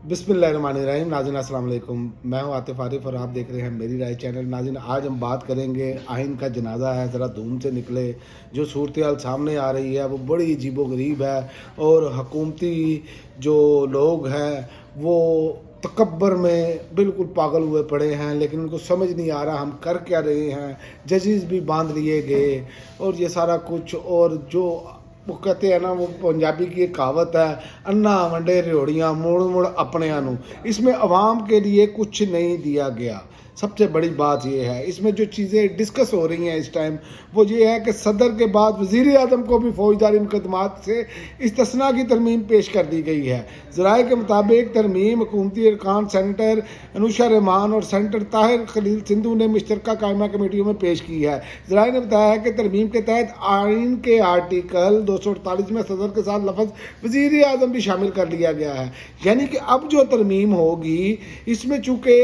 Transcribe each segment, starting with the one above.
बिस्मिल्लाहिर्रहमानिर्रहीम। नाज़रीन अस्सलाम वालेकुम, मैं हूँ आतिफ आरिफ और आप देख रहे हैं मेरी राय चैनल। नाज़रीन आज हम बात करेंगे आइन का जनाजा है, ज़रा धूम से निकले। जो सूरत हाल सामने आ रही है वो बड़ी अजीबोगरीब है और हुकूमती जो लोग हैं वो तकब्बर में बिल्कुल पागल हुए पड़े हैं, लेकिन उनको समझ नहीं आ रहा हम कर क्या रहे हैं। जजेस भी बांध लिए गए और ये सारा कुछ, और जो वो कहते हैं ना, वो पंजाबी की एक कहावत है, अन्ना वंडे रियोड़ियाँ मुड़ मुड़ अपने नू। इसमें अवाम के लिए कुछ नहीं दिया गया। सबसे बड़ी बात यह है, इसमें जो चीज़ें डिस्कस हो रही हैं इस टाइम वो ये है कि सदर के बाद वज़ीर आज़म को भी फौजदारी मुकदमात से इस्तिस्ना की तरमीम पेश कर दी गई है। ज़राए के मुताबिक तरमीम हुकूमती अरकान सेनेटर अनुशा रहमान और सेनेटर ताहिर खलील सिंधु ने मुश्तरका कायमा कमेटियों में पेश की है। ज़राए ने बताया है कि तरमीम के तहत आइन के आर्टिकल 248 में सदर के साथ लफ्ज़ वज़ीर आज़म भी शामिल कर लिया गया है। यानी कि अब जो तरमीम होगी इसमें चूँकि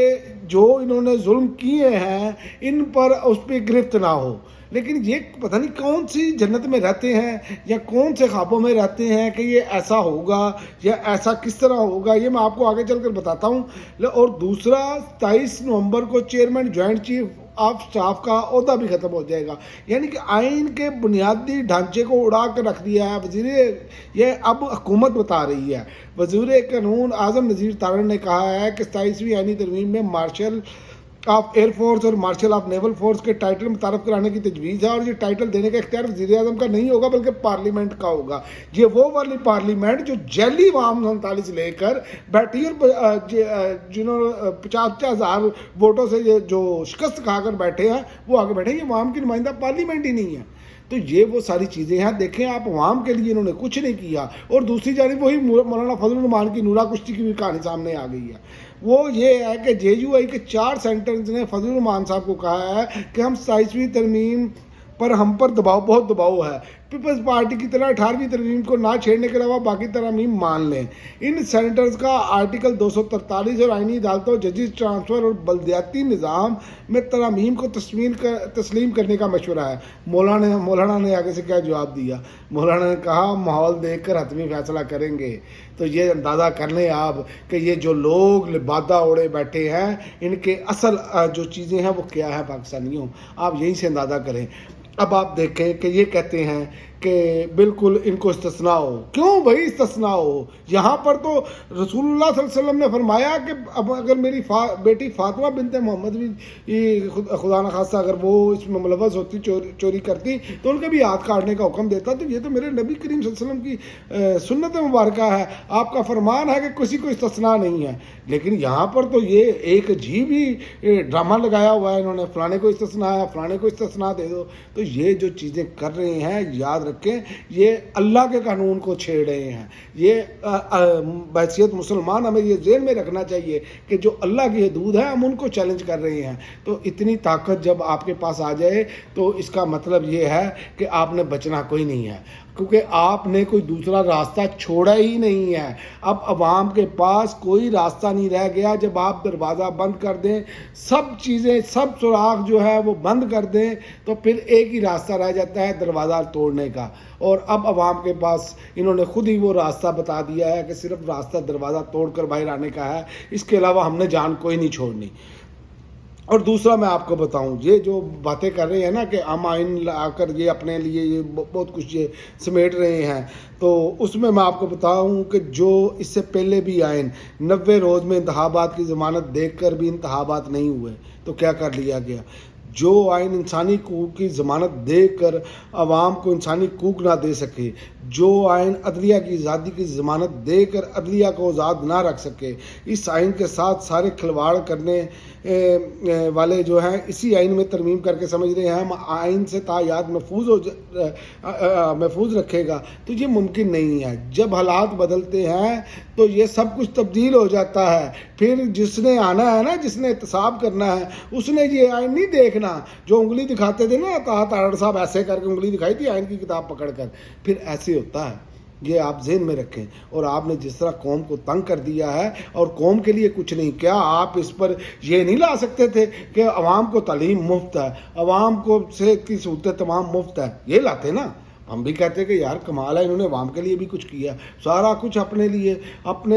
जो इन्होंने जुल्म किए हैं इन पर उस पर गिरफ्त ना हो। लेकिन ये पता नहीं कौन सी जन्नत में रहते हैं या कौन से ख्वाबों में रहते हैं कि ये ऐसा होगा या ऐसा किस तरह होगा, ये मैं आपको आगे चलकर बताता हूँ। और दूसरा, 27 नवंबर को chairman joint chief of staff का ओहदा भी ख़त्म हो जाएगा। यानी कि आइन के बुनियादी ढांचे को उड़ा कर रख दिया है ये अब हुकूमत बता रही है। वज़ीर कानून आज़म नज़ीर तारण ने कहा है कि 27वीं आइनी तरमीम में मार्शल ऑफ एयरफोर्स और मार्शल ऑफ नेवल फोर्स के टाइटल मुतारफ कराने की तजवीज़ है, और ये टाइटल देने का इख्तियार वज़ीर आज़म का नहीं होगा बल्कि पार्लियामेंट का होगा। ये वो वाली पार्लियामेंट जो जैली वाम 39 लेकर बैठी और जिन्होंने 50,000 वोटों से जो शिकस्त खाकर बैठे हैं वो आगे बैठे। ये वाम की नुमाइंदा पार्लियामेंट ही नहीं है। तो ये वो सारी चीज़ें हैं। देखें आप, अवाम के लिए इन्होंने कुछ नहीं किया। और दूसरी जानिब वही मौलाना फजलुर रहमान की नूरा कुश्ती की भी कहानी सामने आ गई है। वो ये है कि JUI के 4 सेंटर्स ने फजलुर रहमान साहब को कहा है कि हम 27वीं तरमीम पर हम पर बहुत दबाव है। पीपल्स पार्टी की तरह 18वीं तरमीम को ना छेड़ने के अलावा बाकी तरमीम मान लें। इन सेनेटर्स का आर्टिकल 243 और आइनी अदालतों, जजेस ट्रांसफ़र और बल्दियाती निज़ाम में तरमीम को तस्लीम करने का मशवरा है। मौलाना ने आगे से क्या जवाब दिया? मौलाना ने कहा माहौल देख कर हतमी फैसला करेंगे। तो ये अंदाज़ा कर लें आप कि ये जो लोग लिबादा ओढ़े बैठे हैं इनके असल जो चीज़ें हैं वो क्या है पाकिस्तानियों, आप यहीं से अंदाज़ा करें। अब आप देखें कि ये कहते हैं कि बिल्कुल इनको इस्तिस्ना हो। क्यों भाई इस्तिस्ना हो? यहाँ पर तो रसूलुल्लाह सल्लल्लाहु अलैहि वसल्लम ने फरमाया कि अब अगर मेरी बेटी फातिमा बिनते मोहम्मद भी खुदा न खास्ता अगर वो इसमें मुलव्वस होती, चोरी करती, तो उनके भी हाथ काटने का हुक्म देता। तो ये तो मेरे नबी करीम सल्लल्लाहु अलैहि वसल्लम की सुन्नत मुबारक है, आपका फरमान है कि किसी को इस्तिस्ना नहीं है। लेकिन यहाँ पर तो ये एक अजीब ही ड्रामा लगाया हुआ है इन्होंने, फलाने को इस्तिस्ना है, फलाने को इस्तिस्ना दे दो। तो ये जो चीज़ें कर रहे हैं, याद रखें, ये अल्लाह के कानून को छेड़ रहे हैं। ये बहैसियत मुसलमान हमें ये ज़हन में रखना चाहिए कि जो अल्लाह की हदूद है हम उनको चैलेंज कर रहे हैं। तो इतनी ताकत जब आपके पास आ जाए तो इसका मतलब ये है कि आपने बचना कोई नहीं है, क्योंकि आपने कोई दूसरा रास्ता छोड़ा ही नहीं है। अब अवाम के पास कोई रास्ता नहीं रह गया। जब आप दरवाज़ा बंद कर दें, सब चीज़ें, सब सुराख जो है वो बंद कर दें, तो फिर एक ही रास्ता रह जाता है, दरवाज़ा तोड़ने का। और अब अवाम के पास इन्होंने खुद ही वो रास्ता बता दिया है कि सिर्फ रास्ता दरवाज़ा तोड़कर बाहर आने का है, इसके अलावा हमने जान कोई नहीं छोड़नी। और दूसरा मैं आपको बताऊं, ये जो बातें कर रहे हैं ना कि हम आइन लाकर ये अपने लिए ये बहुत कुछ ये समेट रहे हैं, तो उसमें मैं आपको बताऊं कि जो इससे पहले भी आइन 90 रोज़ में इंतखाबात की ज़मानत देखकर भी इंतखाबात नहीं हुए, तो क्या कर लिया गया? जो आइन इंसानी हकूक़ की ज़मानत देकर आवाम को इंसानी हकूक़ ना दे सके, जो आइन अदलिया की आज़ादी की ज़मानत देकर अदलिया को आज़ाद ना रख सके, इस आइन के साथ सारे खिलवाड़ करने वाले जो हैं इसी आइन में तरमीम करके समझ रहे हैं हम आइन से तायाद महफूज रखेगा। तो ये मुमकिन नहीं है। जब हालात बदलते हैं तो ये सब कुछ तब्दील हो जाता है। फिर जिसने आना है ना, जिसने एहतसाब करना है, उसने ये आइन नहीं देखना। जो उंगली दिखाते थे ना, तारड़ साहब ऐसे करके उंगली दिखाई थी आइन की किताब पकड़ कर, फिर ऐसे होता है। ये आप ज़हन में रखें। और आपने जिस तरह कौम को तंग कर दिया है और कौम के लिए कुछ नहीं, क्या आप इस पर ये नहीं ला सकते थे कि अवाम को तालीम मुफ्त है, अवाम को सेहत की सहूलतें तमाम मुफ्त है? ये लाते ना। हम भी कहते हैं कि यार कमाल है, इन्होंने अवाम के लिए भी कुछ किया, सारा कुछ अपने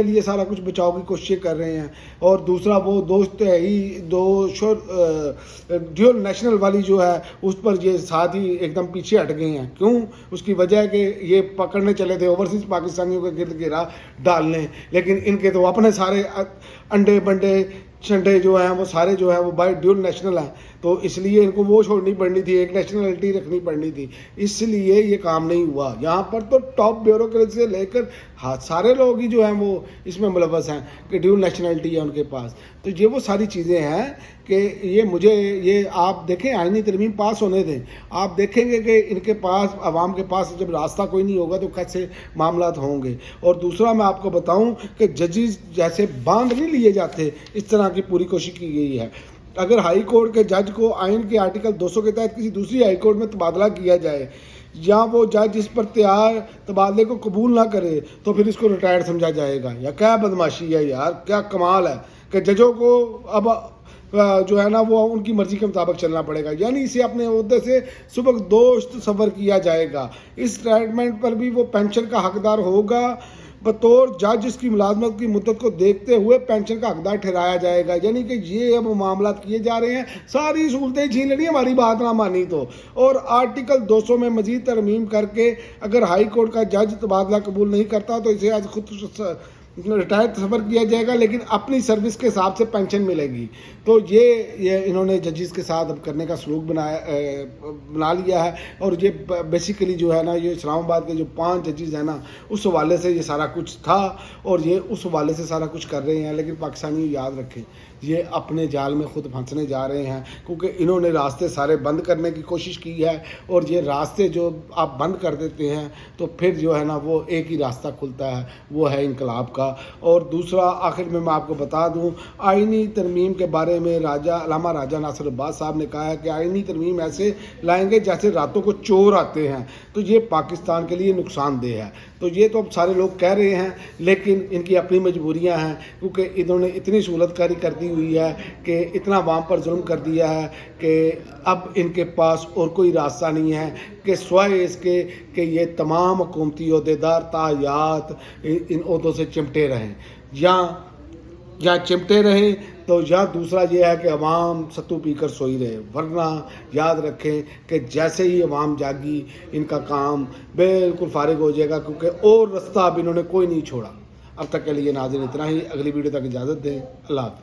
लिए सारा कुछ बचाव की कोशिशें कर रहे हैं। और दूसरा वो दोस्त है ही दो ड्यूल नेशनल वाली जो है उस पर ये साथ ही एकदम पीछे हट गए हैं। क्यों? उसकी वजह है कि ये पकड़ने चले थे ओवरसीज पाकिस्तानियों के गिरद गिरा डालने, लेकिन इनके तो अपने सारे अंडे बंडे चंडे जो हैं वो सारे जो है वो बाय ड्यूल नेशनल हैं, तो इसलिए इनको वो छोड़नी पड़नी थी, एक नेशनलिटी रखनी पड़नी थी, इसलिए ये काम नहीं हुआ। यहाँ पर तो टॉप ब्यूरोक्रेसी से लेकर सारे लोग ही जो हैं वो इसमें मुलव्वस हैं कि ड्यूल नेशनलिटी है उनके पास। तो ये वो सारी चीज़ें हैं कि ये आप देखें, आईनी तरमीम पास होने दें, आप देखेंगे कि इनके पास आवाम के पास जब रास्ता कोई नहीं होगा तो कैसे मामलात होंगे। और दूसरा मैं आपको बताऊं कि जजेस जैसे बांध नहीं लिए जाते, इस तरह की पूरी कोशिश की गई है। अगर हाई कोर्ट के जज को आइन के आर्टिकल 200 के तहत किसी दूसरी हाई कोर्ट में तबादला किया जाए, या वो जज इस पर तैयार तबादले को कबूल ना करे, तो फिर इसको रिटायर्ड समझा जाएगा। या क्या बदमाशी है यार, क्या कमाल है कि जजों को अब जो है ना वो उनकी मर्जी के मुताबिक चलना पड़ेगा, यानी इसे अपने ओहदे से सुबह दोस्त सफ़र किया जाएगा। इस रिटायरमेंट पर भी वो पेंशन का हकदार होगा, बतौर जज इसकी मुलाजमत की मुद्दत को देखते हुए पेंशन का हकदार ठहराया जाएगा। यानी कि ये अब मामला किए जा रहे हैं, सारी सहूलतें छीन लेनी, हमारी बात ना मानी तो। और आर्टिकल 200 में मजीद तरमीम करके अगर हाई कोर्ट का जज तबादला कबूल नहीं करता तो इसे आज खुद रिटायर सफ़र किया जाएगा, लेकिन अपनी सर्विस के हिसाब से पेंशन मिलेगी। तो ये इन्होंने जजेस के साथ अब करने का सलूक बना लिया है। और ये बेसिकली जो है ना, ये इस्लामाबाद के जो 5 जजेस हैं ना, उस हवाले से ये सारा कुछ था और ये उस हवाले से सारा कुछ कर रहे हैं। लेकिन पाकिस्तानी याद रखें, ये अपने जाल में खुद फंसने जा रहे हैं, क्योंकि इन्होंने रास्ते सारे बंद करने की कोशिश की है। और ये रास्ते जो आप बंद कर देते हैं तो फिर जो है ना वो एक ही रास्ता खुलता है, वो है इनकलाब का। और दूसरा आखिर में मैं आपको बता दूं, आइनी तरमीम के बारे में अल्लामा राजा नासिर अब्बास साहब ने कहा है कि आइनी तरमीम ऐसे लाएंगे जैसे रातों को चोर आते हैं, तो ये पाकिस्तान के लिए नुकसानदेह है। तो ये तो अब सारे लोग कह रहे हैं, लेकिन इनकी अपनी मजबूरियां हैं, क्योंकि इन्होंने इतनी सहूलतकारी कर दी हुई है कि इतना अवाम पर जुल्म कर दिया है कि अब इनके पास और कोई रास्ता नहीं है कि स्वाय इसके कि ये तमाम हुकूमती ओहदेदार तायात इन ओहदों से चिमटे रहें, या चिमटे रहें, तो या दूसरा ये है कि अवाम सत्तू पी कर सोई रहे। वरना याद रखें कि जैसे ही अवाम जागी इनका काम बिल्कुल फारिग हो जाएगा, क्योंकि और रास्ता अब इन्होंने कोई नहीं छोड़ा। अब तक के लिए नाज़रीन इतना ही, अगली वीडियो तक इजाज़त दें। अल्लाह हाफ़िज़।